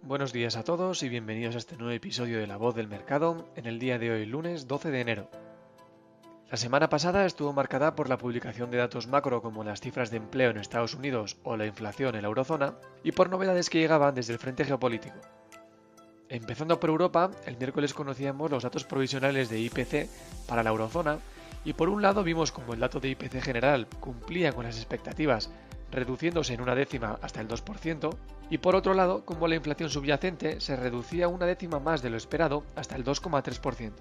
Buenos días a todos y bienvenidos a este nuevo episodio de La Voz del Mercado en el día de hoy, lunes 12 de enero. La semana pasada estuvo marcada por la publicación de datos macro como las cifras de empleo en Estados Unidos o la inflación en la eurozona y por novedades que llegaban desde el frente geopolítico. Empezando por Europa, el miércoles conocíamos los datos provisionales de IPC para la eurozona y por un lado vimos como el dato de IPC general cumplía con las expectativas, reduciéndose en una décima hasta el 2%, y por otro lado, como la inflación subyacente se reducía una décima más de lo esperado hasta el 2,3%.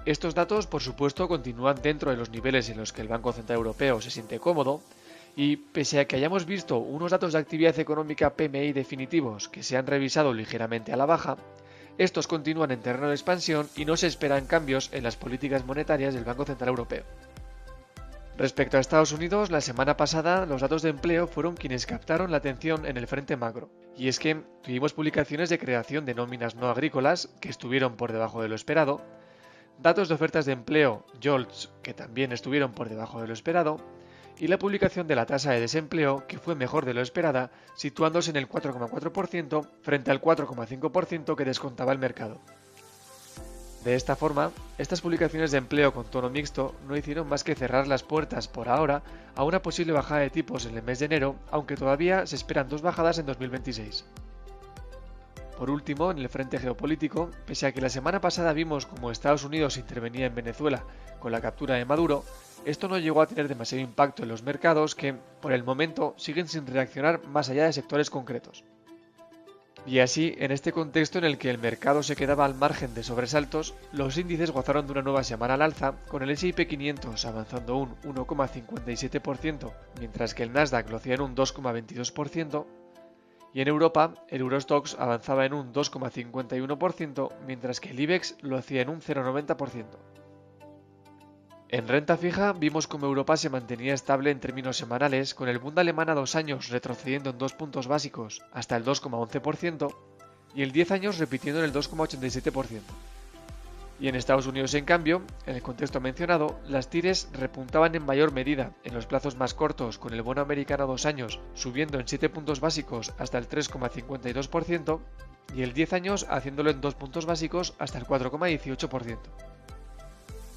Estos datos, por supuesto, continúan dentro de los niveles en los que el Banco Central Europeo se siente cómodo, y pese a que hayamos visto unos datos de actividad económica PMI definitivos que se han revisado ligeramente a la baja, estos continúan en terreno de expansión y no se esperan cambios en las políticas monetarias del Banco Central Europeo. Respecto a Estados Unidos, la semana pasada los datos de empleo fueron quienes captaron la atención en el frente macro. Y es que tuvimos publicaciones de creación de nóminas no agrícolas, que estuvieron por debajo de lo esperado, datos de ofertas de empleo, JOLTS, que también estuvieron por debajo de lo esperado, y la publicación de la tasa de desempleo, que fue mejor de lo esperada, situándose en el 4,4% frente al 4,5% que descontaba el mercado. De esta forma, estas publicaciones de empleo con tono mixto no hicieron más que cerrar las puertas por ahora a una posible bajada de tipos en el mes de enero, aunque todavía se esperan dos bajadas en 2026. Por último, en el frente geopolítico, pese a que la semana pasada vimos cómo Estados Unidos intervenía en Venezuela con la captura de Maduro, esto no llegó a tener demasiado impacto en los mercados que, por el momento, siguen sin reaccionar más allá de sectores concretos. Y así, en este contexto en el que el mercado se quedaba al margen de sobresaltos, los índices gozaron de una nueva semana al alza, con el S&P 500 avanzando un 1,57%, mientras que el Nasdaq lo hacía en un 2,22%, y en Europa el Eurostoxx avanzaba en un 2,51%, mientras que el IBEX lo hacía en un 0,90%. En renta fija vimos como Europa se mantenía estable en términos semanales, con el Bund alemán a 2 años retrocediendo en 2 puntos básicos hasta el 2,11% y el 10 años repitiendo en el 2,87%. Y en Estados Unidos, en cambio, en el contexto mencionado, las tires repuntaban en mayor medida en los plazos más cortos, con el bono americano a 2 años subiendo en 7 puntos básicos hasta el 3,52% y el 10 años haciéndolo en 2 puntos básicos hasta el 4,18%.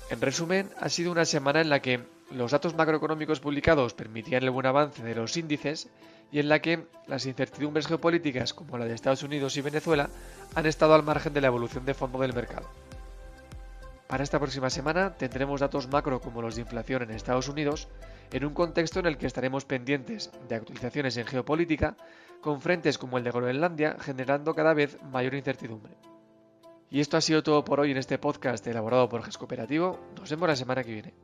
En resumen, ha sido una semana en la que los datos macroeconómicos publicados permitían el buen avance de los índices y en la que las incertidumbres geopolíticas como la de Estados Unidos y Venezuela han estado al margen de la evolución de fondo del mercado. Para esta próxima semana tendremos datos macro como los de inflación en Estados Unidos, en un contexto en el que estaremos pendientes de actualizaciones en geopolítica, con frentes como el de Groenlandia generando cada vez mayor incertidumbre. Y esto ha sido todo por hoy en este podcast elaborado por GES Cooperativo. Nos vemos la semana que viene.